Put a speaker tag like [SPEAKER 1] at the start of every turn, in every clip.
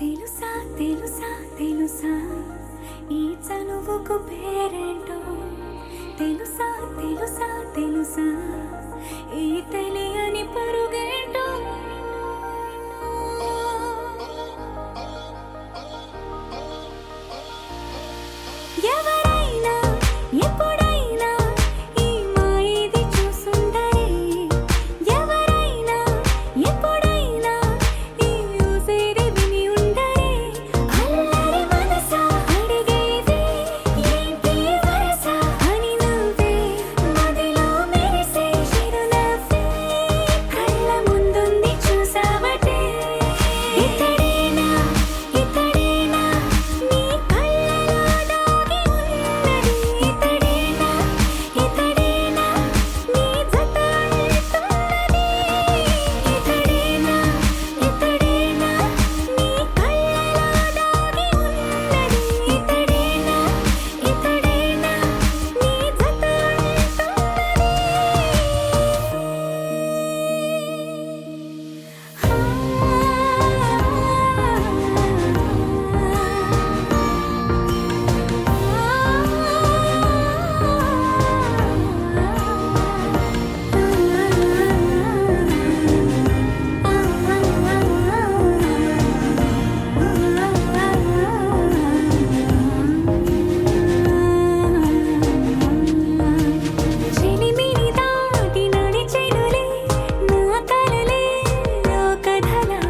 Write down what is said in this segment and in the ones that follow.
[SPEAKER 1] తెలుసా తెలుసా తెలుసా ఈ చనువుకు పేరేంటో తెలుసా తెలుసా తెలుసా ఈ తెలియని పరుగేంటో ఎవరైనా ఎప్పుడైనా ఈ మాయది చూసుండరే ఎవరైనా ఎప్పుడైనా ఈ ఊసేది విని ఉండరే అల్లరి మనసా అడిగేది ఏంటి వరస అని నువ్వే మదిలో మెరిసే చిరునవ్వే కళ్ళ ముందుంది చూసావటే ఇతడేనా ఇతడేనా నీ కళ్ళలో దాగి ఉన్నది ఇతడేనా ఇతడేనా నీ జత అంటున్నది ఇతడేనా ఇతడేనా నీ కళ్ళలో దాగి ఉన్నది ఇతడేనా ఇతడేనా నీ జత చెలిమిని దాటి నడిచెనులే నా కలలే ఓ కథలా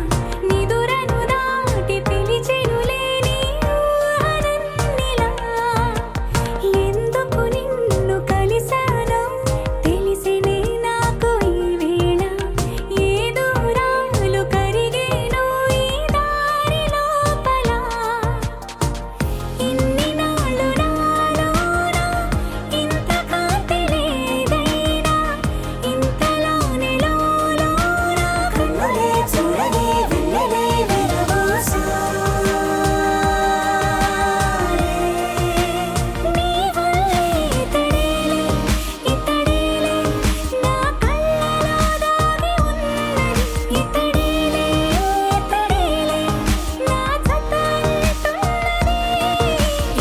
[SPEAKER 1] నిదురను దాటి పిలిచెనులే నీ ఊహలన్నిలా ఎందుకు నిన్ను కలిసానో తెలిసినే నాకు ఈ వేళ ఏ దూరాలు కరిగేనో ఈ దారి లోపల ఇన్ని నాళ్ళు నాలోన ఇంత కాంతి లేదైనా ఇంతలోనే లోలోన కన్నులే చూడగే వెన్నెలే విరబూసాలే నీ వల్లే ఇతడేలే ఇతడేలే నా కళ్ళలో దాగి ఉన్నది ఇతడేలే ఇతడేలే నా జత అంటున్నది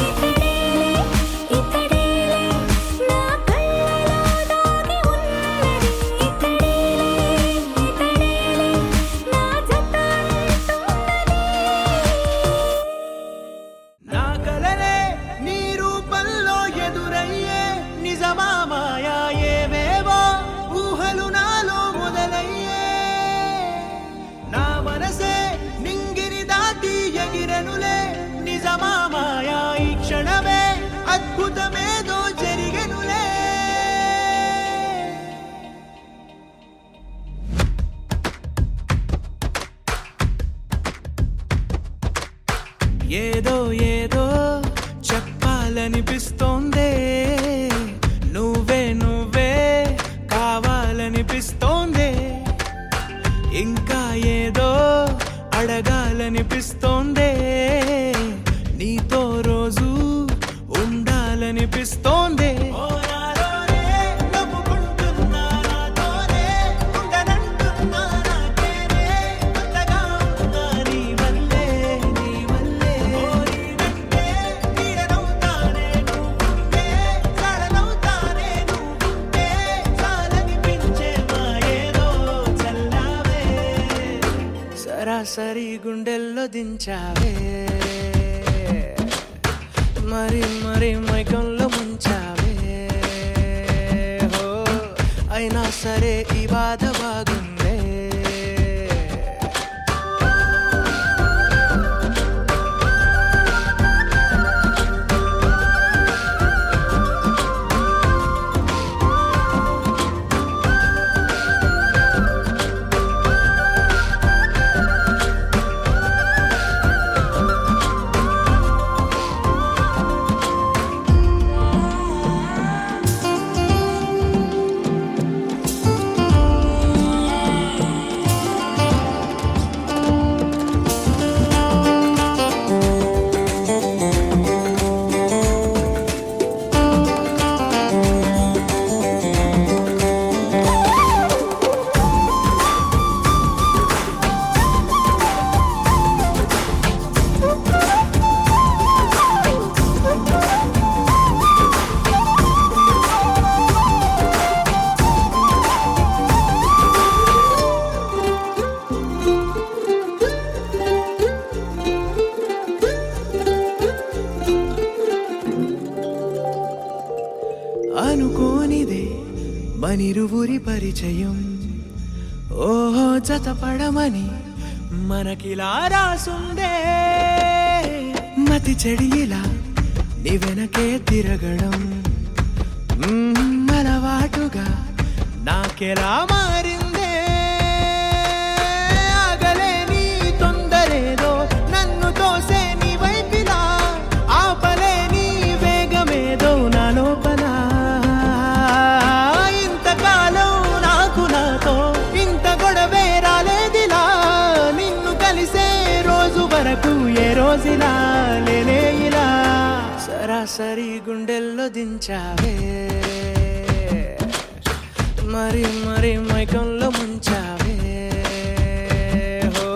[SPEAKER 1] ఇతడేలే ఇతడేలే నా కళ్ళలో దాగి ఉన్నది ఇతడేలే ఇతడేలే నా జత అంటున్నది
[SPEAKER 2] నా కలలే నీ రూపంలో ఎదురయ్యే నిజమా మాయా ఏవేవో ఊహలు నాలో మొదలయ్యే నా మనసే నింగిని దాటి ఎగిరెనులే నిజమా మాయా ఈ క్షణమే అద్భుతమేదో జరిగెనులే ఏదో ఏదో చెప్పాలనిపిస్తోందే నువ్వే నువ్వే కావాలనిపిస్తోందే ఇంకా ఏదో అడగాలనిపిస్తోందే నీతో రోజు ఉండాలనిపిస్తోందే సరాసరి గుండెల్లో దించావే మరి మరి మైకంలో ముంచావే హో అయినా సరే ఈ బాధ బాగుందే మనిరువురి పరిచయం ఓహో జతపడమని మనకిలా రాసుందే మతి చెడిలా నీ వెనకే తిరగడం అలవాటుగా నాకెలా మారిందే ఆగలేని తొందరేదో నన్ను తోసే నీ వైపిలా ఆపలేని వేగమేదో నా లోపల ఇంతకాలం నాకు నాతో ఇంత గొడవే రాలేదిలా నిన్ను కలిసే రోజు వరకు ఏ రోజులా లేనే ఇలా సరాసరి గుండెల్లో దించావే మరి మరి మైకంలో ముంచావే హో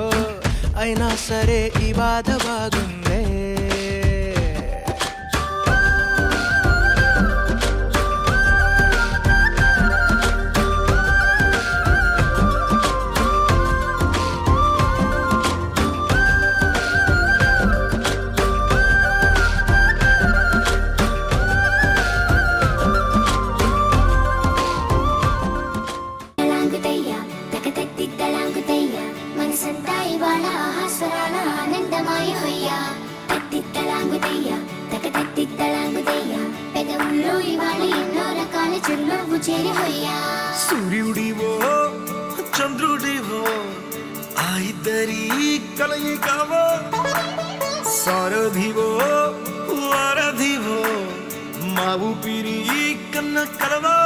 [SPEAKER 2] అయినా సరే ఈ బాధ బాగుందే
[SPEAKER 3] సూర్యుడివో చంద్రుడివో ఆ ఇద్దరి కలయికవో సారథివో వారధివో మా ఊపిరి కన్న కలవో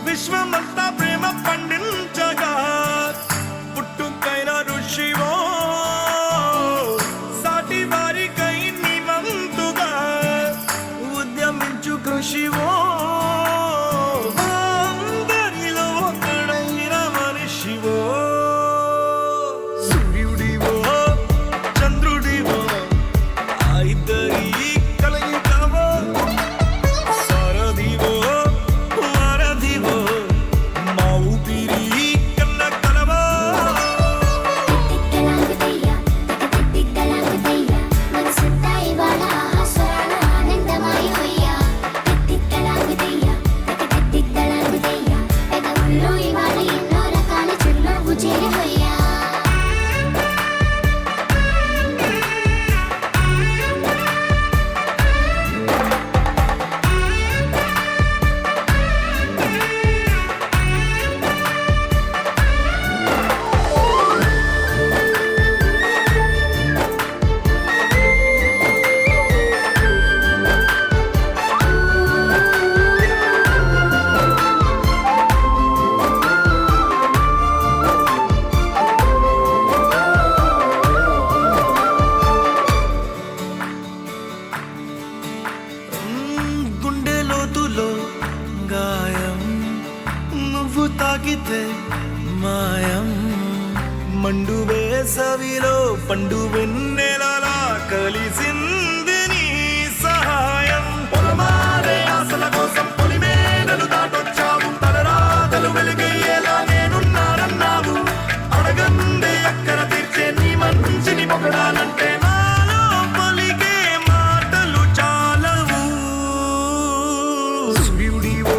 [SPEAKER 3] విశ్వమంతా ప్రేమ పండించగా పుట్టుకైన ఋషివో సాటి వారికై నివంతుగా ఉద్యమించు కృషివో తాకితే మాయం మండు వేసవిలో పండు వెన్నెలలా కలిసింది నీ సహాయం పొలమారే ఆశల కోసం పొలిమేనలు దాటొచ్చావు తలరాతలు వెలుగయ్యేలా నేనున్నానన్నావు అడగందే అక్కర తీర్చే నీ మంచిని పొగడాలంటే నాలో పలికే మాటలు చాలవు సూర్యుడివో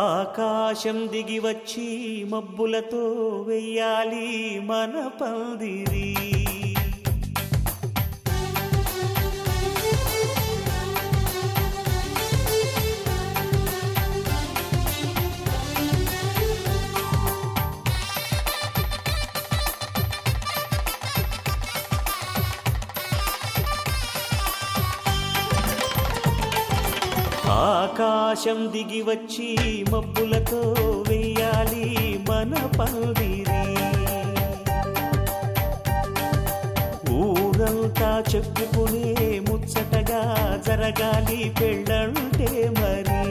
[SPEAKER 4] ఆకాశం దిగి వచ్చి మబ్బులతో వెయ్యాలి మన పందిరి ఆకాశం దిగి వచ్చి మబ్బులతో వెయ్యాలి మన పందిరి ఊరంతా చెప్పుకునే ముచ్చటగా జరగాలి పెళ్ళంటే మరి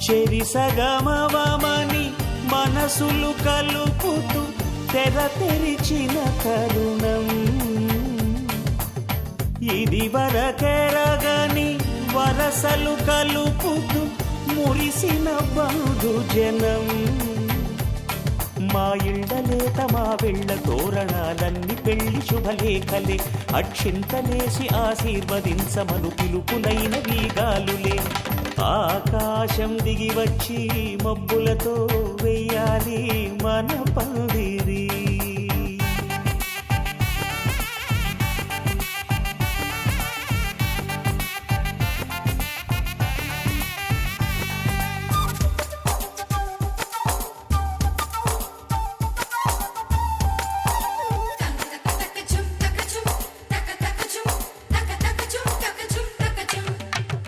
[SPEAKER 4] చెరి సగమవమని మనసులు కలుపుతూ తెర తెరిచిన తరుణం ఇది వరకెరగని వరసలు కలుపుతూ మురిసిన బంధుజనం మా ఇళ్ళలేత మా వెళ్ళ తోరణాలన్నీ పెళ్లి శుభలేఖలే అక్షింతలేసి ఆశీర్వదించమను పిలుపులైన వీగాలులే ఆకాశం దిగి వచ్చి మబ్బులతో వెయ్యాలి మన పందిరి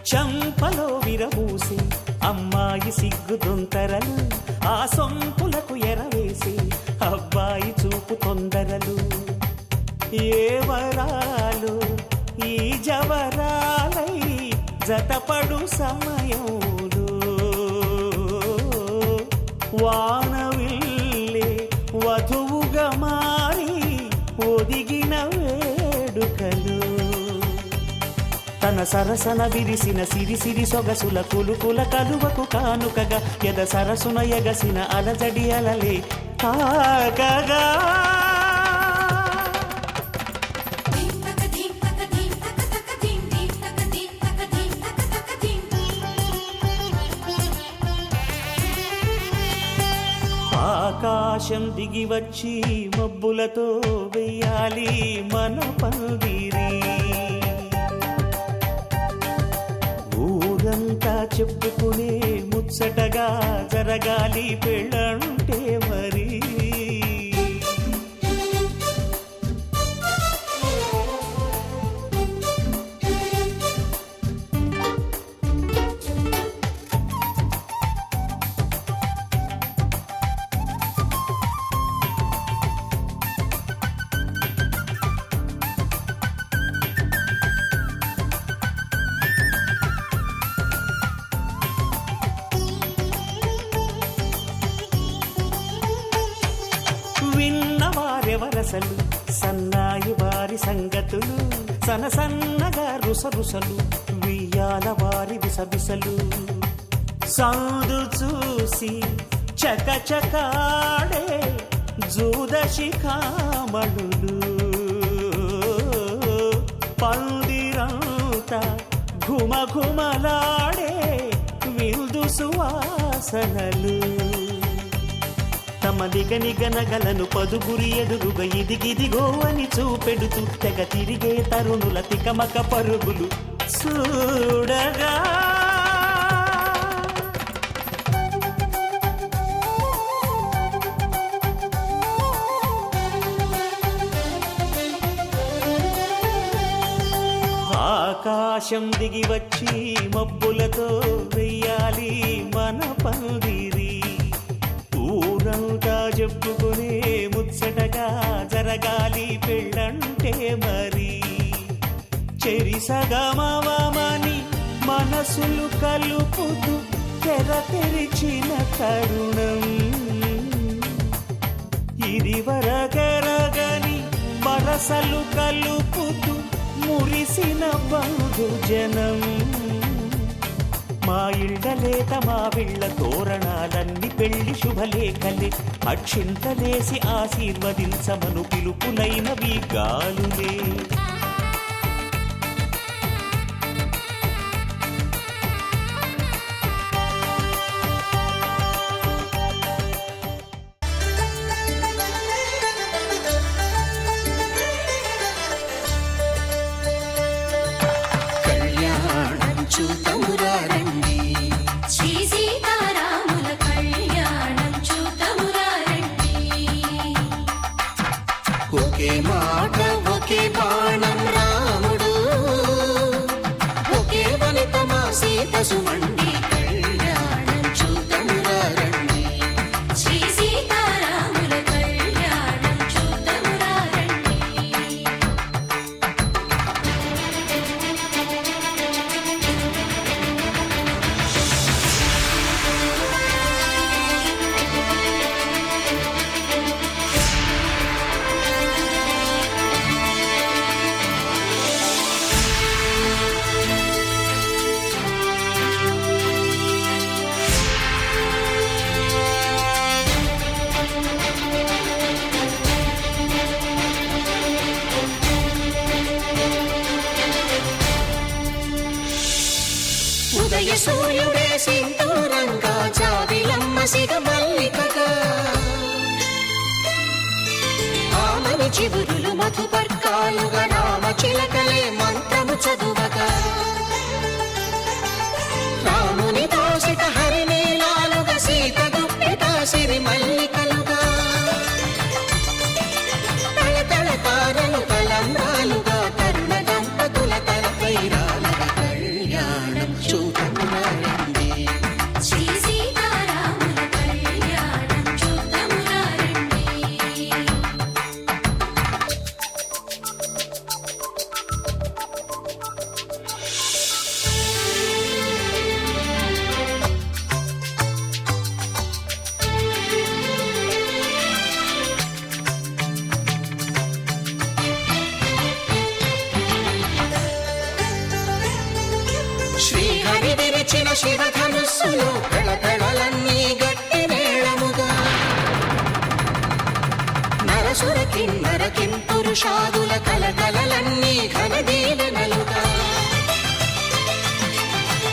[SPEAKER 4] చంపలో విరబూసి అమ్మాయి సిగ్గుదొంతరలు ఆ సొంపులకు ఎరవేసి అబ్బాయి చూపు తొందరలు ఏ వరాలు ఈ జవరాలై జతపడు సమయంలో వానవిల్లే వధువుగా మారి ఒదిగిన వేడుకలు తన సరసన విరిసిన సిరిసిరి సొగసుల కులుకుల కలువకు కానుకగా ఎద సరసున ఎగసిన అలజడి అలలే తాగగా ఆకాశం దిగి వచ్చి మబ్బులతో వెయ్యాలి మన పందిరి ఊరంతా చెప్పుకునే ముచ్చటగా జరగాలి పెళ్ళంటే మరి విన్నవారెవరసలు సన్నాయి వారి సంగతులు సనసన్నగా రుసరుసలు వియ్యాల వారి విసవిసలు సాధు చూసి చకచకాడే జూదశిఖామణులు పందిరంతా ఘుమఘుమలాడే విందు సువాసనలు తమ నిగనిగనగలను పదుగురి ఎదురుగా ఇదిగిదిగో అని చూపెడుతూ తెగ తిరిగే తరుణుల తికమక పరుగులు చూడగా ఆకాశం దిగి వచ్చి మబ్బులతో వెయ్యాలి మన పందిరి ఊరంతా చెప్పుకునే ముచ్చటగా జరగాలి పెళ్ళంటే మరి చెరిసగమవమని మనసులు కలుపుతూ తెర తెరిచిన తరుణం ఇది వరగరగని వరసలు కలుపుతూ మురిసిన బంధుజనం మా ఇళ్ళలేత మా వీళ్ళ తోరణాలన్నీ పెళ్లి శుభలేఖలే అక్షింతలేసి ఆశీర్వదించమను పిలుపులైనవి గాలులే
[SPEAKER 1] చూతమురారండి శ్రీ సీతారాముల కళ్యాణం చూతమురారండి
[SPEAKER 5] ఒకే మాట ఒకే బాణం రాముడు ఒకే వనిత మా సీత సుమండి కళ్యాణం చూతమురారండి
[SPEAKER 1] శ్రీ సీతారాముల కళ్యాణం చూతమురారండి
[SPEAKER 5] సూర్యుడే సింధూరంగా జాబిలమ్మ సిగ మల్లికగా ఆమని చిగురులు మధుపర్కాలుగా రామ చిలకలే మంత్రము చదువగా రాముని దోసిట హరినీలాలుగా సీత గుప్పిట సిరి మల్లికలుగా తళతళ తారలు తలంబ్రాలుగా తరుణ దంపతుల తలపైరాలుగా కళ్యాణం చూడమురండి
[SPEAKER 1] శ్రీ సీతారాముల కళ్యాణం చూద్దామురా రండి.
[SPEAKER 5] శ్రీహరి విరిచిన శివధనుస్సులో కళకళలన్నీ గట్టి మేళముగా నరసుర కిన్నర కింపురుషాదుల కలకలలన్నీ ఘన దీవెనలుగా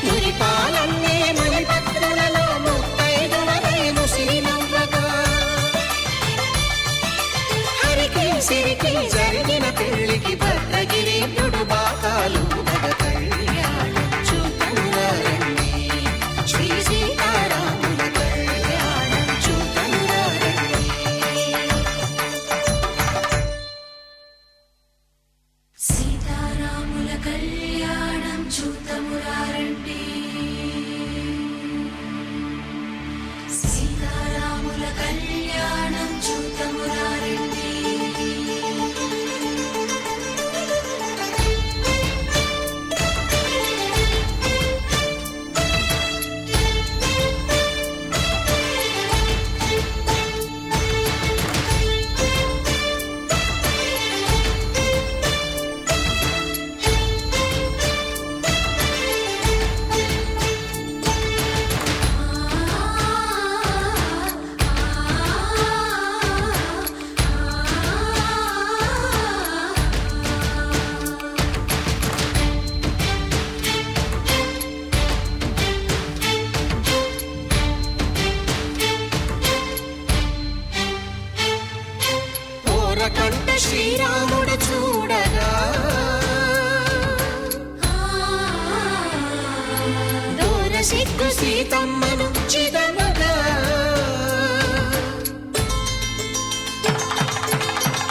[SPEAKER 5] మురిపాలన్నీ మునిపత్రులలో ముత్తైదువలై ముసిరి నవ్వగా హరికి సిరికి జరిగిన పెళ్లికి భద్రగిరి బాకాలు కళ్యాణం చూడమురండి శ్రీ సీతారాముల కళ్యాణం చూడమురండి
[SPEAKER 1] సీతారాముల కళ్యాణం చూద్దామురా రండి. సీతారాముల కళ్యాణం చూద్దామురా రండి.
[SPEAKER 5] ఓరకంట శ్రీరాముడు చూడగా దూర సిగ్గు సీతమ్మను చిదమగా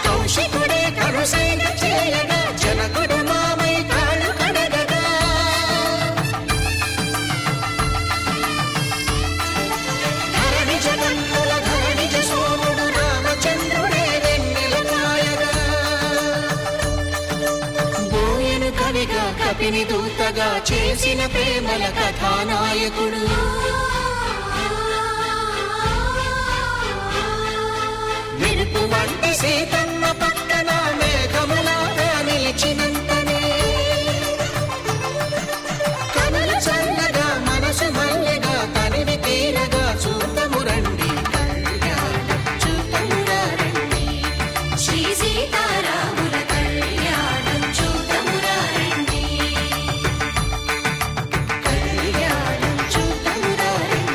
[SPEAKER 5] కౌశికుడే కరుసైన చేయగా జనకుడు మామై కాళ్ళు కడగగా ధరణి జగన్నుల ధరణిజ సోముడు రామచంద్రుడే వెన్నెల కాయగా బోయను కవిగా కపిని దూతగా చేసిన ప్రేమల కథానాయకుడు మెరుపు వంటి సీతమ్మ పక్కన మేఘములాగా నిలిచినంతనే కనులు చల్లగా మనసు మల్లెగా తనివి తీరగా చూడమురండి కళ్యాణం చూడమురండి
[SPEAKER 1] శ్రీ సీతారాముల కళ్యాణం చూద్దామురా రండి.
[SPEAKER 5] కళ్యాణం చూడమురండి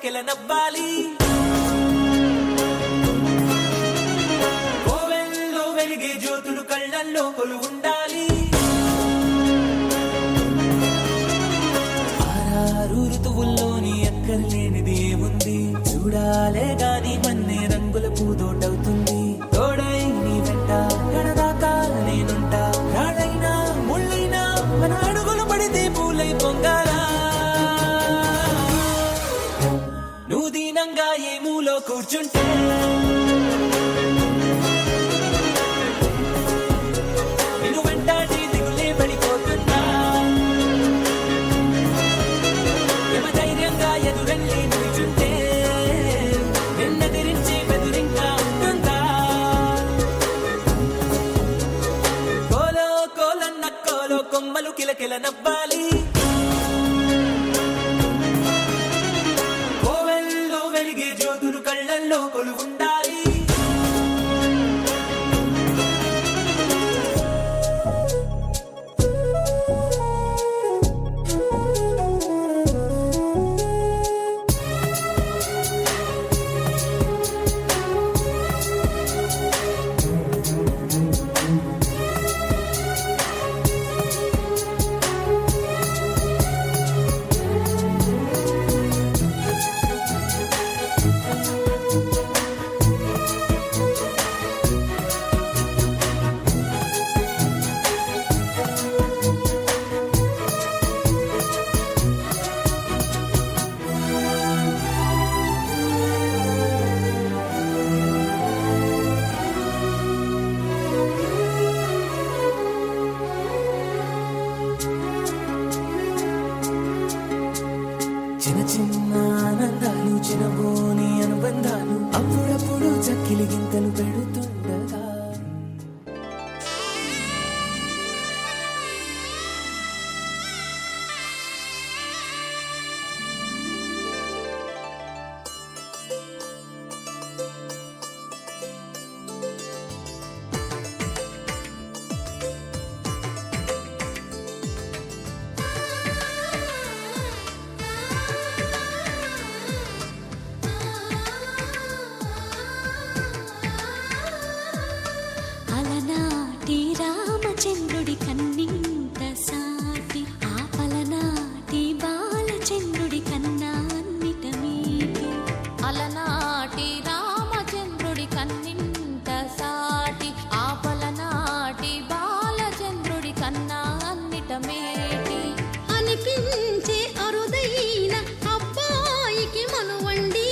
[SPEAKER 2] కిలకిల నవ్వాలి. కోవెల్లో వెలిగే జ్యోతులు కళ్ళల్లో కొలువుండాలి. ఆరారు ఋతువుల్లోని అక్కర్లేనిది ఏముంది, చూడాలే గాని మన్నే రంగుల పూదోటవుతుంది. తోడై నీ వెంట గడదాకా నేనుంటా, రాడైనా ముళ్ళైనా మన అడుగులు పడితే పూలై పొంగాలా. నువ్వు దీనంగా ఏ మూలో కూర్చుంటే నిన్ను వెంటాడి దిగులే పడిపోతున్నా. యమ ధైర్యంగా ఎదురెళ్ళి నిల్చుంటే నిన్నెదిరించి బెదురింకా ఉంటుందా. కోలో కోలన్న కోలో కొమ్మలు కిలకిల నవ్వాలి. కోవెల్లో వెలిగే జ్యోతులు కళ్ళల్లో కొలువుండాలి. చిన్న చిన్న ఆనందాలు, చిన్నబోని అనుబంధాలు అప్పుడప్పుడు చక్కిలి గింతలు పెడుతుండగా.
[SPEAKER 6] అలనాటి రామచంద్రుడి కన్నింత సాటి, ఆ పలనాటి బాలచంద్రుడి కన్నా అన్నిట మీటి. అలనాటి రామచంద్రుడి కన్నింత సాటి, ఆ పలనాటి బాలచంద్రుడి కన్నా అన్నిట మేటి. అనిపించే అరుదైన అబ్బాయికి మనువండి,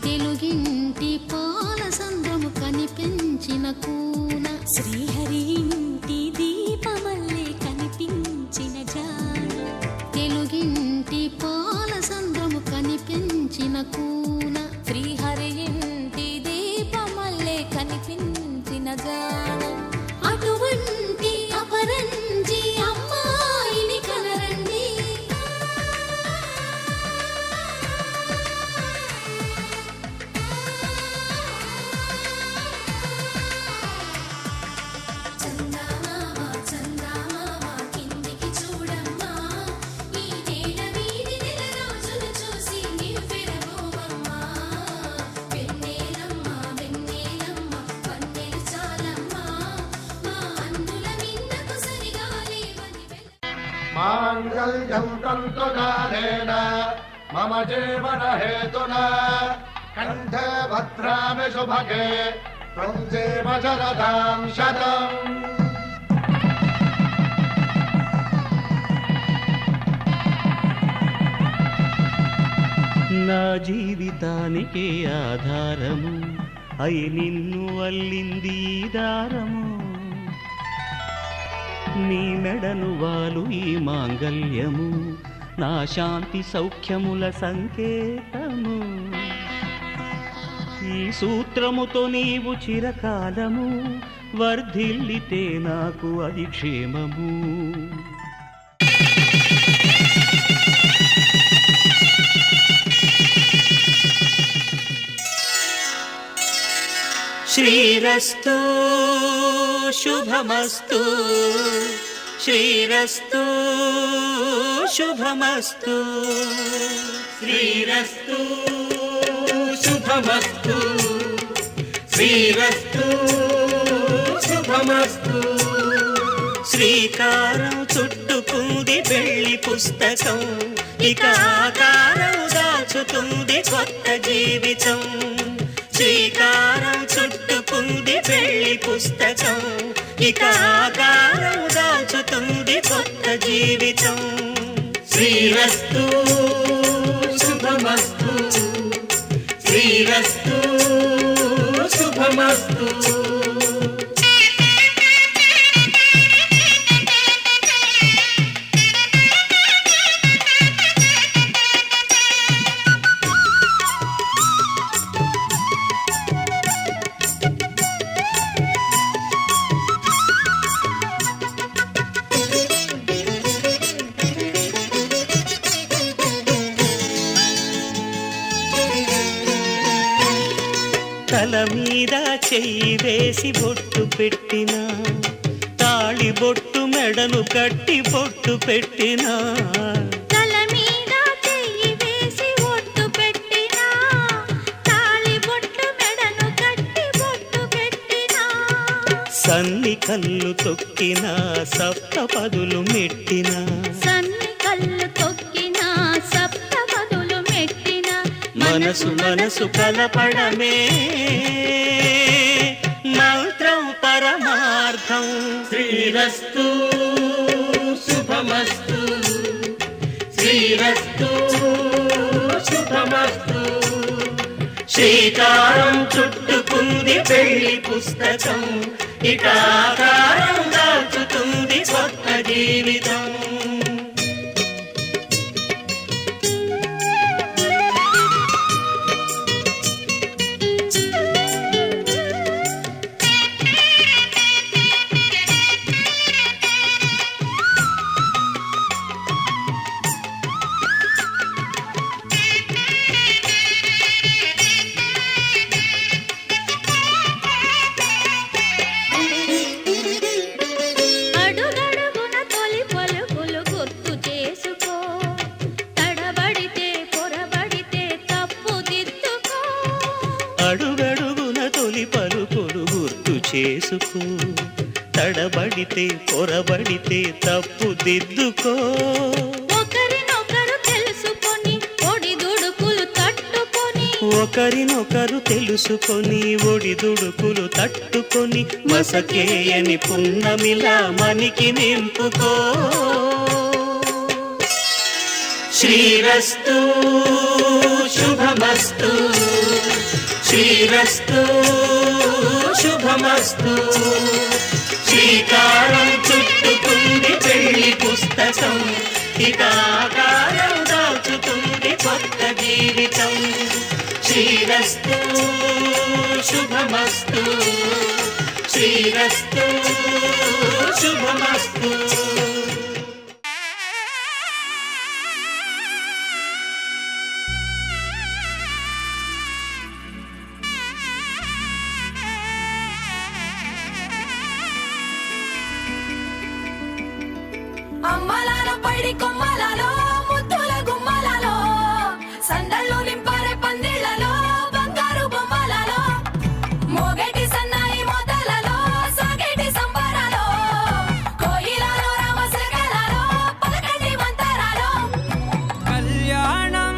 [SPEAKER 6] తెలుగింటి పాల సంద్రము కనిపించిన కూన, శ్రీహరి ఇంటి దీపమల్లే కనిపించిన జాడ. తెలుగింటి పాల సంద్రము కనిపించిన కూన, శ్రీహరి ఇంటి దీపమల్లే కనిపించిన జాడ. అటువంటి అపరంజి అమ్మాయిని కనరండి.
[SPEAKER 1] చందమామ చందమామ కిందికి చూడమ్మా, ఈ నేల వీధి నెల రోజులు చూసి నీవు పెరగోవమ్మా. వెన్నెలమ్మ వెన్నెలమ్మ వన్నెలు చాలమ్మా, మా అన్నుల మిన్నకు సరిగా లేవని
[SPEAKER 7] మాంగళ్యం తంతునానేన మమ జీవన హేతునా కంఠే భద్రామి శుభగే త్వం జీవ శరదాం శతం.
[SPEAKER 4] నా జీవితానికే ఆధారము అయి నిన్ను అల్లింది ఈ దారము. నీ మెడను వాలు ఈ మాంగల్యము, నా శాంతి సౌఖ్యముల సంకేతము. ఈ సూత్రముతో నీవు చిరకాలము వర్ధిల్లితే నాకు అది క్షేమము. శ్రీరస్తు శుభమస్తు శ్రీరస్తు శుభమస్తు శ్రీరస్తు శుభమస్తు శ్రీరస్తు శుభమస్తు శ్రీకారం చుట్టుకుంది పెళ్లి పుస్తకం ఇక ఆకారం దాచుతుంది కొత్త జీవితం శ్రీకారం చుట్టుకుంది పెళ్లి పుస్తకం ఇక ఆకారం దాచుతుంది కొత్త జీవితం శ్రీరస్తు శుభమస్తు శ్రీరస్తు శుభమస్తు తల మీద చెయ్యి వేసి బొట్టు పెట్టిన తాళి బొట్టు మెడను కట్టి బొట్టు పెట్టిన
[SPEAKER 6] తల మీద చెయ్యి వేసి ఒట్టు పెట్టినా తాళి బొట్టు మెడను కట్టి బొట్టు పెట్టినా
[SPEAKER 4] సన్ని కళ్ళు తొక్కిన సప్త పదులు మెట్టిన
[SPEAKER 6] సన్ని కళ్ళు తొక్కినా సప్త పదులు మెట్టినా
[SPEAKER 4] మనసు మనసు కలపడమే మంత్రం పరమార్థం శ్రీరస్తు శుభమస్తు శ్రీరస్తు శుభమస్తు శ్రీకారం చుట్టుకుంది పెళ్లి పుస్తకం ఇక ఆకారం దాచుతుంది కొత్త జీవితం
[SPEAKER 6] అడుగడుగున తొలి పలుకులు గుర్తు చేసుకో తడబడితే పొరబడితే తప్పు దిద్దుకో
[SPEAKER 4] అడుగడుగున తొలి పలుకులు గుర్తు చేసుకో తడబడితే పొరబడితే తప్పు దిద్దుకో
[SPEAKER 6] ఒకరినొకరు తెలుసుకొని ఒడిదుడుకులు తట్టుకొని
[SPEAKER 4] ఒకరినొకరు తెలుసుకొని ఒడిదుడుకులు తట్టుకొని మసకేయని పున్నమిలా మనికి నింపుకో శ్రీరస్తు శుభమస్తు శ్రీరస్తు శుభమస్తు శ్రీకారం చుట్టుకుంది పెళ్లి పుస్తకం ఇక ఆకారం దాచుతుంది కొత్త జీవితం శ్రీరస్తు శుభమస్తు శ్రీరస్తు శుభమస్తు
[SPEAKER 1] అమ్మలాల పైడి కొమ్మలలో ముద్దుల గుమ్మలలో సందళ్ళు నింపారే పందిళ్లలో బంగారు బొమ్మలలో మోగేటి సన్నాయి మోతలలో సాగేటి సంబరాలో కోయిలలో రామశకలలో పలకండి మంతరాలో
[SPEAKER 8] కళ్యాణం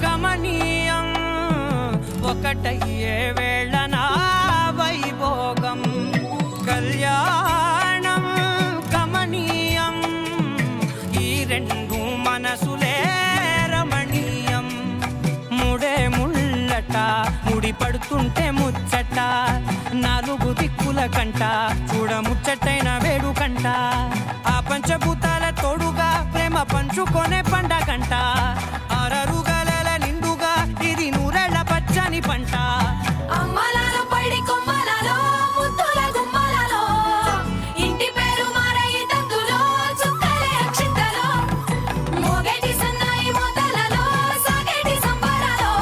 [SPEAKER 8] గమనీయం ఒకటయ్యే వేళన వైభోగం కళ్యాణం గమనీయం ఈ రెండు మనసులే రమణీయం ముడే ముళ్ళట ముడి పడుతుంటే ముచ్చట నాలుగు దిక్కుల కంట చూడ ముచ్చటైన వేడుకంట ఆ పంచభూతాల తోడుగా ప్రేమ పంచుకొనే పండగంట అరరుగలల నిండుగా ఇది నూరెళ్ళ పచ్చని పంట
[SPEAKER 1] అమ్మలాల పైడి కొమ్మలలో ముద్దుల గుమ్మలలో ఇంటి పేరు మారయి తందులో చుక్కలే అక్షింతలో మోగేటి సన్నాయి మోతలలో సాగేటి సంబరాలో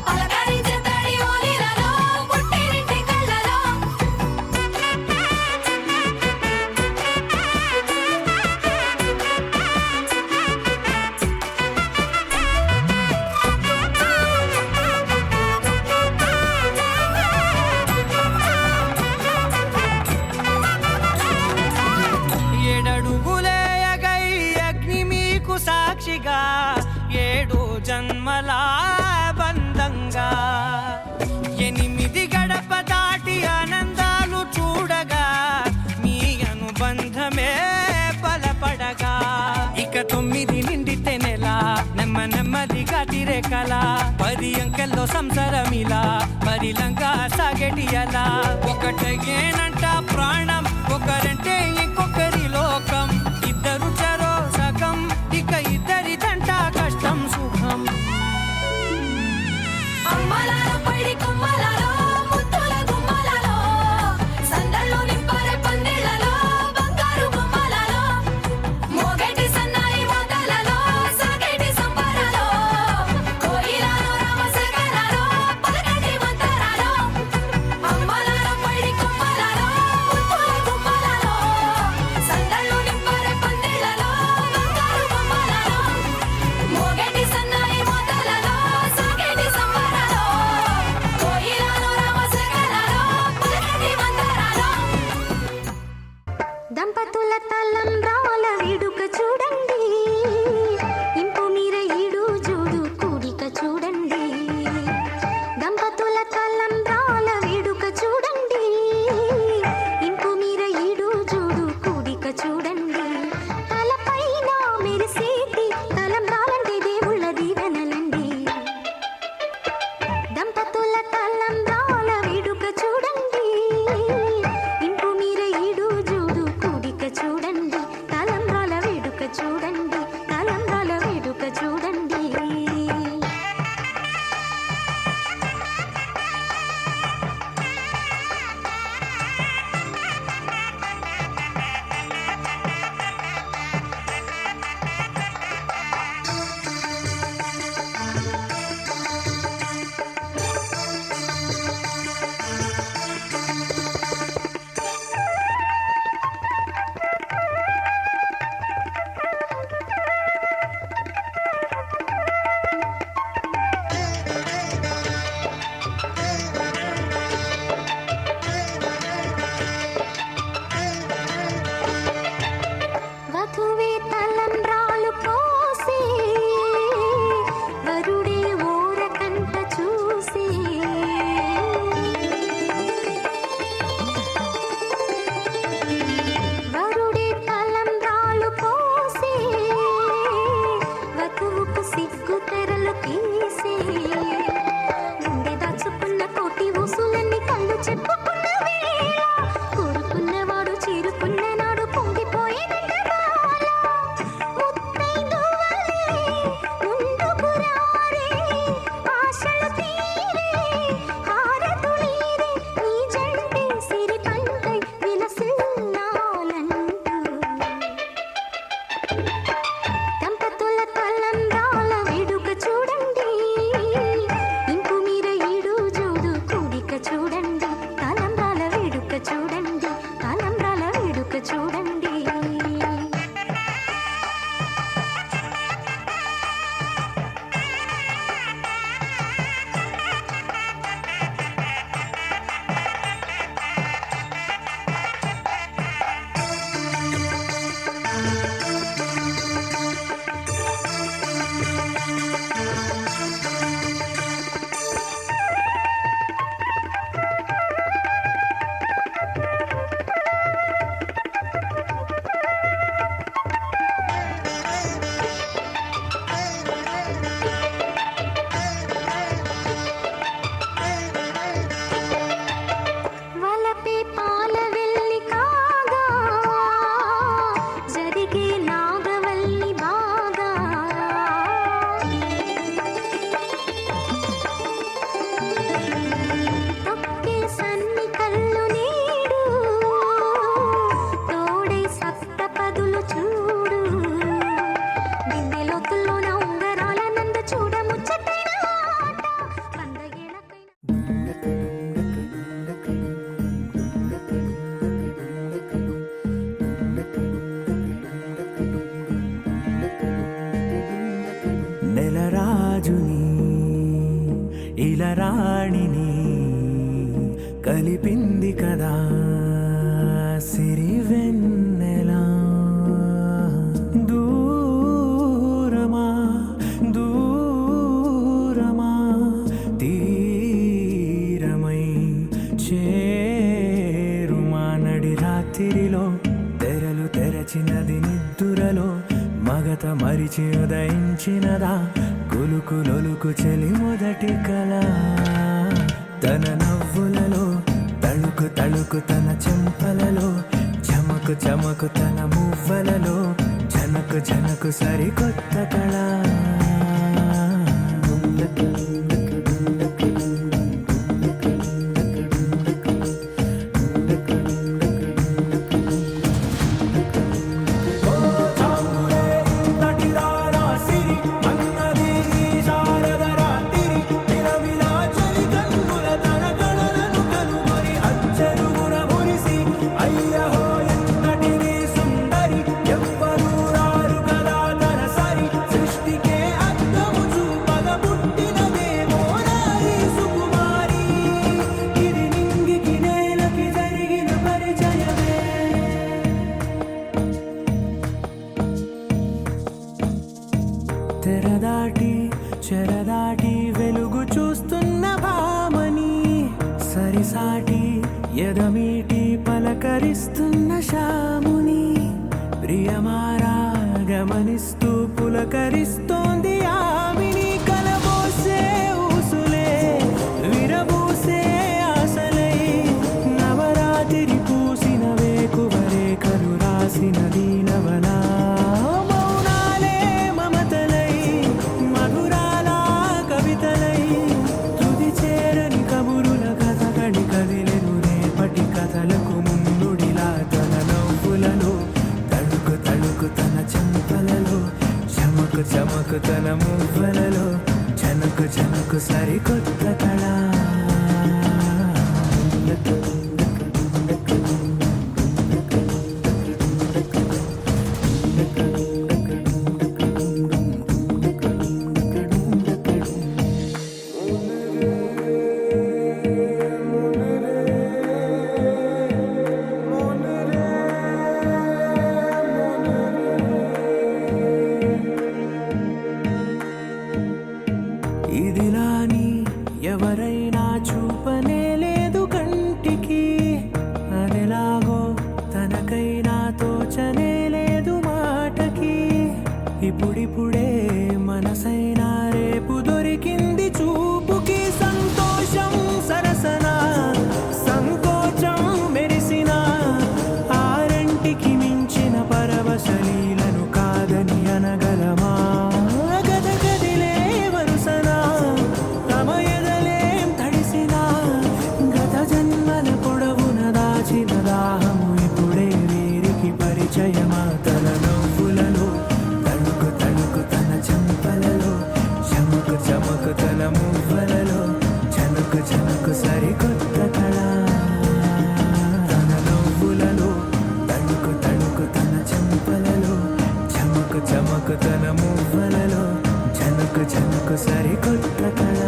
[SPEAKER 1] పలకరించే తడి ఓలిలలో పుట్టినింటి
[SPEAKER 8] జన్మల బంధంగా 8 గడప దాటి ఆనందాలు చూడగా మీ అనుబంధమే బలపడగా ఇక 9 నిండితే నెల నెమ్మదిగా తిరే కల 10 అంకెల్లో సంసారమిలా పరిలంగా సాగేటియలా ఒకటేనంట ప్రాణం ఒకరంటే ఇంకొకరి లోకం ఇద్దరు చరో సగం ఇక ఇద్దరిదంట కష్టం సుఖం
[SPEAKER 1] అమ్మలాలో పడి కొమ్మలాలో ముద్దుల గుమ్మలాలో సందళ్ళు నింపారే పందిళ్ళలో బంగారు గుమ్మలాలో మోగేటి సన్నాయి మోతలలో సాగేటి సంబరాలో కోయిలాలో రామశేఖరాలో పలకటి మంతరాలో అమ్మలాలో పడి కొమ్మలాలో ముద్దుల గుమ్మలాలో సందళ్ళు నింపారే పందిళ్ళలో బంగారు గుమ్మలాలో మోగేటి సన్నాయి మోతలలో సాగేటి సంబరాలో కోయిలాలో రామశేఖరాలో పలకటి మంతరాలో
[SPEAKER 6] దంపతుల తలంబ్రాల వేడుక చూడండి ఇంపు మీర ఈడు జోడు కూడిక చూడండి దంపతుల తలంబ్రాల వేడుక చూడండి ఇంపు మీర ఈడు జోడు కూడిక చూడండి తలపైన మెరిసేటి తలంబ్రాలంటే దేవుళ్ళ దీవెనలండి దంపతుల తలంబ్రాల వేడుక చూడండి ఇంపు మీర ఈడు జోడు కూడిక చూడండి తలంబ్రాల వేడుక చూడండి తలంబ్రాల వేడుక చూడండి వధువే తలంబ్రాలు పోసి వరుడే ఓరకంట చూసి వరుడే తలంబ్రాలు పోసి వధువుకు సిగ్గు తెరలు తీసి గుండె దాచుకున్న కోటి ఊసులన్నీ కళ్ళు చెప్పుకున్న వేళ కోరుకున్నవాడు చేరుకున్న నాడు పొంగిపోయేదట బాల ముత్తైదువలే ముందుకు రారే ఆశలు తీరే హారతులీరే నీ జంటే సిరి పంటై విలసిల్లాలంటూ దంపతుల తలంబ్రాల వేడుక చూడండి ఇంపు మీర ఈడు జోడు కూడిక చూడండి తలంబ్రాల వేడుక చూడండి తలంబ్రాల వేడుక చూడండి వలపే పాల వెల్లి కాగా జరిగే నాగవల్లి బాగా తొక్కే సన్ని కళ్ళు నీడు తోడై సప్తపదులు చూడు బిందెలోతుల్లోన ఉంగరాల నంద చూడ ముచ్చటైన ఆట వంద ఏళ్ళకైనా
[SPEAKER 2] నెలరాజుని ఇలరాణిని కలిపింది కదా సిరివెన్నెలా దూరమా దూరమా
[SPEAKER 9] చెమటలలో మగత మరిచి ఉదయించినదా కులుకు లొలుకు చెలి మొదటి కళ తన నవ్వులలో తళుకు తళుకు తన చెంపలలో చమకు చమకు తన మువ్వలలో జనకు జనకు సరికొత్త కళ తెరదాటి చెరదాటి వెలుగు చూస్తున్న భామని సరిసాటి ఎదమీటి పలకరిస్తున్న శాముని ప్రియమారా గమనిస్తూ పులకరిస్తోంది ఆవిని కలబోసే ఊసులే విరబూసే ఆశలై నవరాత్రి పూసిన వేకువరేఖలు రాసిన దీనవనా కథలకు ముందుడిలా తన నవ్వులలో తళుకు తళుకు తన చెంపలలో చమకు చమకు తన మువ్వలలో జనకు జనకు సరికొత్త కళ ఇదిలాని ఎవరైనా చూపనే లేదు కంటికి అదెలాగో తనకైనా తోచనే లేదు మాటకి ఇప్పుడిప్పుడే మనసైనా రేపు దొరికింది చూపుకి సంతోషం సరసన సంకోచం మెరిసిన ఆరంటికి మించిన పరవశలీలను కాదని అనగలమా దాహము ఇప్పుడే వీరికి పరిచయమా తన నవ్వులలో తణుకు తణుకు తన చెంపలలో చమకు చమకు తన మువ్వలలో జనకు జనకు సరికొత్త కళ తన నవ్వులలో తణుకు తణుకు తన చెంపలలో చమకు చమకు తన మువ్వలలో జనకు జనకు సరికొత్త కళ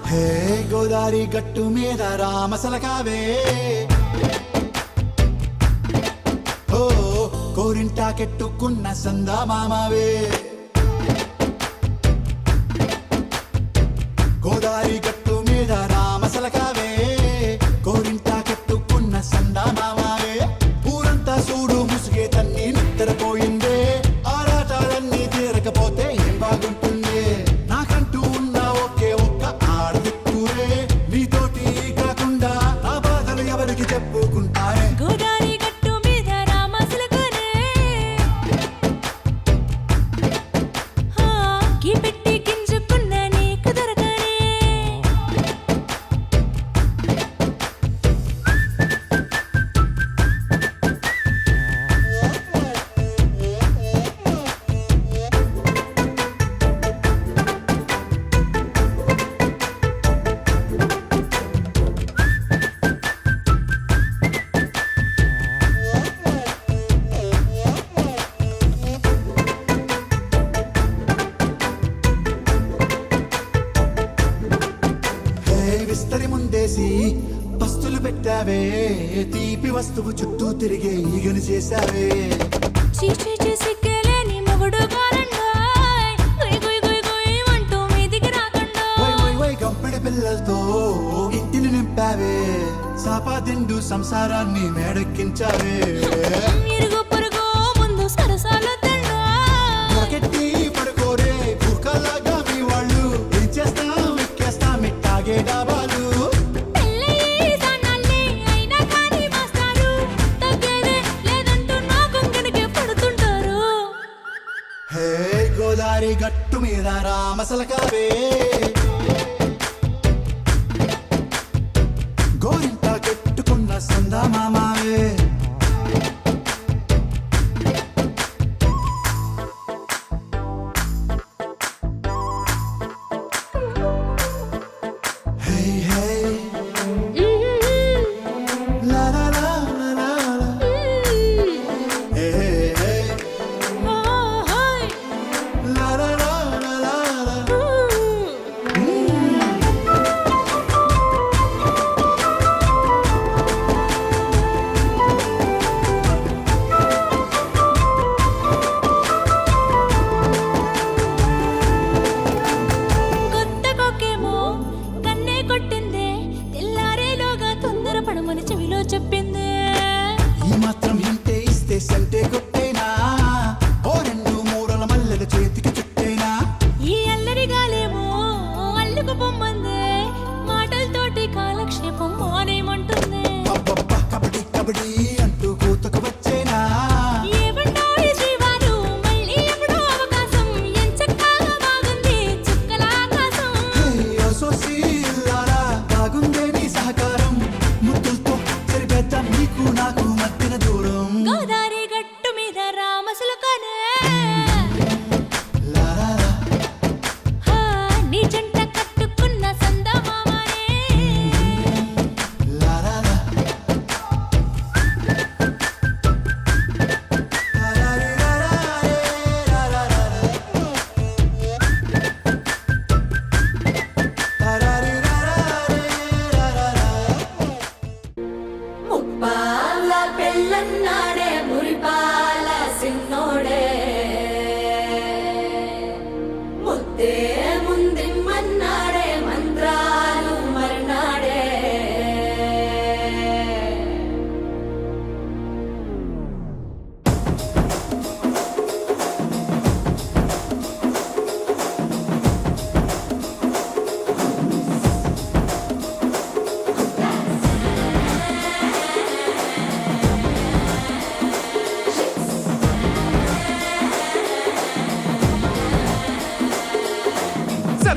[SPEAKER 10] హే గోదారి గట్టు మీద రామసలకావే ఓ కోరింటాకెట్టుకున్న సందామామవే గోదారి గట్టు మీద రామసలకావే కోరింటాకెట్టుకున్న సందామామవే ఊరంతా చూడు ముసుగే తన్ని నిద్రపోయిందే ఆరాటాలన్నీ తీరకపోతే ఏం బాగుంటుంది నాకంటూ ఉన్న ఒకే ఒక్క ఆడదిక్కురే నీతోటి కాకుండా నా బాధలు ఎవరికి చెప్పుకుంటారే
[SPEAKER 1] గోదారి గట్టు మీద రామసలకనే పెట్టి గింజుకున్న నీకు దొరకనే
[SPEAKER 10] విస్తరి ముందేసి పస్తులు పెట్టావే తీపి వస్తువు చుట్టూ తిరిగే ఈగను చేశావే
[SPEAKER 1] చీచీ సిగ్గలేని మొగుడు గారండోయ్ గుయ్ గుయ్ గుయ్ గుయ్ అంటూ మీదికి రాకండో
[SPEAKER 10] వై వై వై గంపెడి పిల్లలతో ఇంటిని నింపావే సాపాదిండు సంసారాన్ని మేడెక్కించావే
[SPEAKER 1] ఇరుగు పొరుగు ముందు సరసాలు
[SPEAKER 10] మొరకెట్టి పడుకోరే కుక్కలాగా మీ వాళ్ళు ఏం చేస్తాం ఎక్కేస్తాం ఇట్టాగే డాబాలు హే గోదారి గట్టు మీద రామసలకావే గోరింట కట్టుకున్న సందా మామావే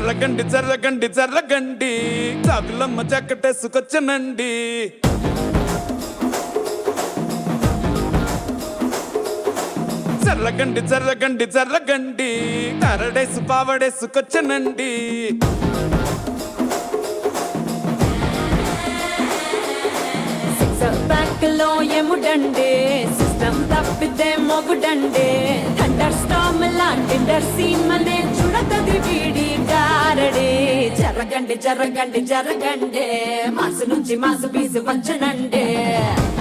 [SPEAKER 3] జర్రగండి జర్రగండి జర్రగండి చాకులమ్మ చక్కటేసుకొచ్చనండి జర్రగండి జర్రగండి జర్రగండి కరడేసు పావడేసుకొచ్చనండి
[SPEAKER 1] బ్యాక్లో ఎముడండి సిస్టమ్ తప్పితే మొగుడండి థండర్ స్టార్మ్ లాంటి సీమనే చూడతది వీడి గారడి జరగండి జరగండి జరగండి మాసు నుంచి మాసు పీసు వంచనండి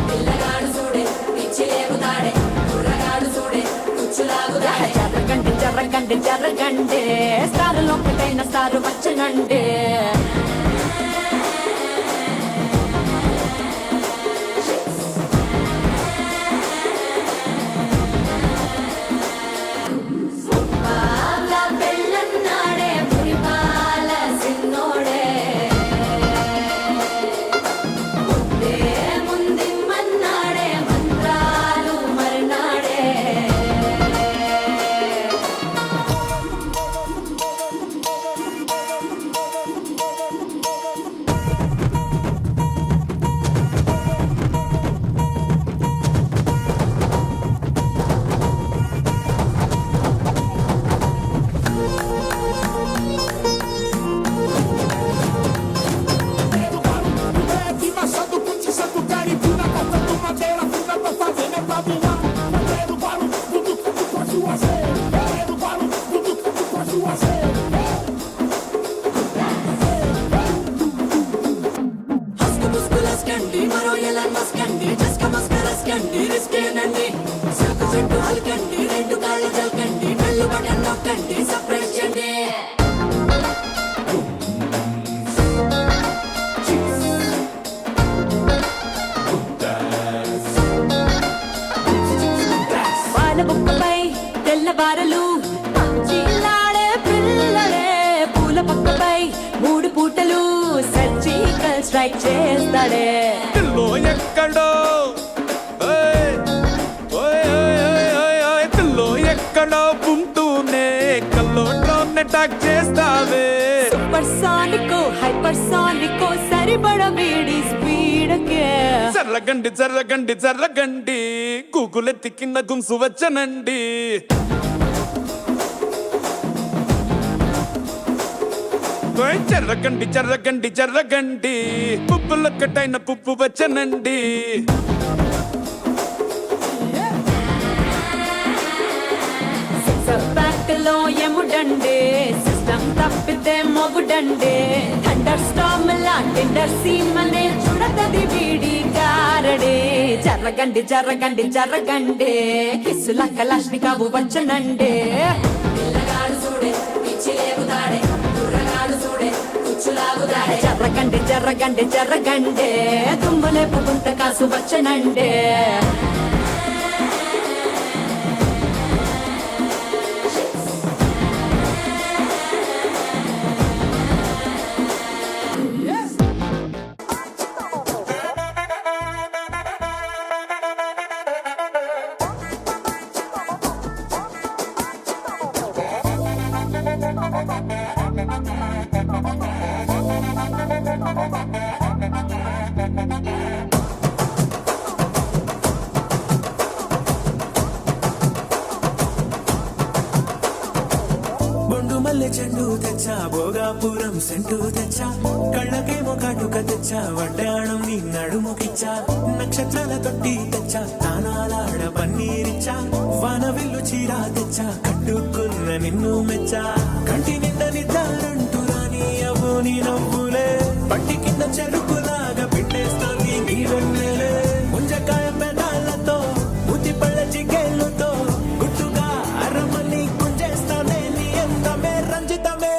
[SPEAKER 1] పిల్లగాడు చూడే పిచ్చి లేగుతాడే కుర్రగాడు చూడే కుచ్చులాగుతాడే జరగండి జరగండి జరగండి స్టారులో ఒకటైన స్టారు వచ్చనండి
[SPEAKER 5] ఎలాన్ మస్క్ అండి జస్క మస్క రస్కండి రిస్కేనండి సక్కు చెట్టు హల్కండి రెండు కాళ్ళ జల్కండి బెల్లు బటన్ నొక్కండి సర్ప్రైజ్ చేయండి
[SPEAKER 1] పాల బుక్కపై తెల్లబారలు చీలాడే పిల్లలే పూల పక్కపై 3 పూటలు సర్జికల్ స్ట్రైక్ చేస్తాడే
[SPEAKER 3] పిల్లో ఎక్కడో ఓయ్, ఓయ్, ఓయ్, ఓయ్, ఓయ్, ఓయ్, పిల్లో ఎక్కడో ఉంటూనే కల్లోట్లోనే టాక్ చేస్తావే
[SPEAKER 1] సూపర్ సానికో హైపర్ సానికో సరిపడ వీడి స్పీడ్కే
[SPEAKER 3] జర్రగండి జర్రగండి జర్రగండి గూగులెత్తి కింద గుంసు వచ్చనండి ఓయ్ జర్రగండి జర్రగండి జర్రగండి పుప్పులొక్కటైన పుప్పు వచ్చనండి
[SPEAKER 1] బ్యాక్లో ఎముడండే సిస్టమ్ తప్పితే మొగుడండే థండర్ స్టామ్ లాంటిండర్ సీమనే చూడతది వీడి గారడే జర్రగండి జర్రగండి జర్రగండే కిస్సుల కలాష్నికావు వచ్చనండే పిల్లగాడు చూడే పిచ్చి లేగుతాడే కుర్రగాడు చూడే కుచ్చులాగుతాడే జర్రగండి జర్రగండి జర్రగండే తుమ్ములేపు గుంట కాసు వచ్చనండే
[SPEAKER 9] బొండు మల్లె చెండు తెచ్చా భోగాపురం సెంటు తెచ్చా కళ్ళకేమో కాటుక తెచ్చా వడ్డాణం నీ నడుముకిచ్చా నక్షత్రాల తొట్టి తెచ్చా తానాలాడ పన్నీరిచ్చా వాన విల్లు చీర తెచ్చా కట్టుకున్న నిన్ను మెచ్చా కంటి నిండా నిద్దారంటూ రాని అవ్వు నీ నవ్వులే పట్టి కింద చెరుకులాగా పిండేస్తాంది నీ వెన్నెలే ముంజకాయ పెదాలతో మూతి పళ్ళ జిగేళ్ళతో గుట్టుగా అరమని గుంజేస్తానే నీ అందమే రంజితమే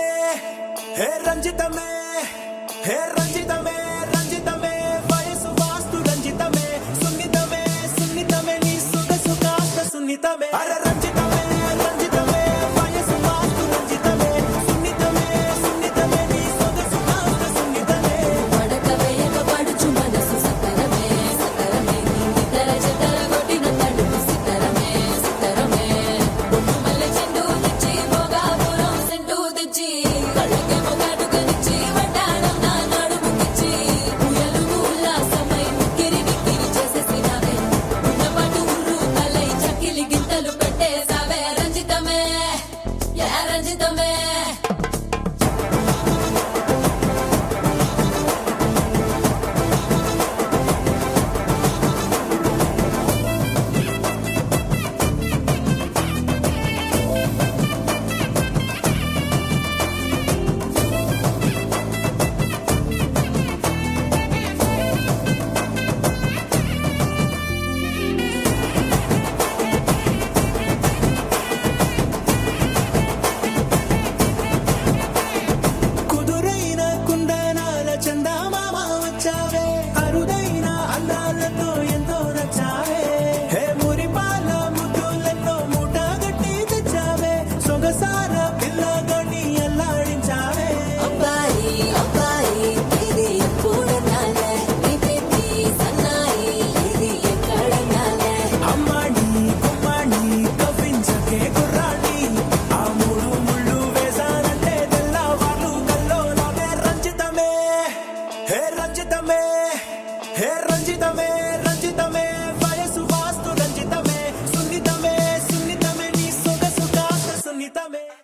[SPEAKER 9] హే రంజితమే హే రంజితమే రంజితమే వయసు వాస్తు రంజితమే సున్నితమే సున్నితమే నీ సొగసు కాస్త సున్నితమే అరే రంజితమే రంజితమే వయసు వాస్తు రంజితమే సున్నితమే సున్నితమే నీ సొగసు కాస్త సున్నితమే
[SPEAKER 1] పడక వేయక పడుచు మనసు సతరమే సతరమే ఇతర జతర కొట్టిన తడుపు సితరమే సితరమే బొట్టు మల్లె చెండు తెచ్చి భోగాపురం సెంటు తెచ్చి కళ్ళకే మొగాటుకనిచ్చి వడ్డాణం నా నడుముకిచ్చి ఉయ్యలు ఉల్లాసమై ముక్కిరి బిక్కిరి చేసేసినావే ఉన్నపాటు ఉర్రు తలై చక్కిలి గింతలు పెట్టేసావే రంజితమే యా రంజితమే
[SPEAKER 9] కుదురైన కుందనాల చందమామ వచ్చావే అరుదైన అందాలతో ఎంతో నచ్చావే హే మురిపాల ముద్దులతో మూట గట్టి తెచ్చావే సొగసార పిల్లగని అల్లాడించావే
[SPEAKER 1] అబ్బాయి అబ్బాయి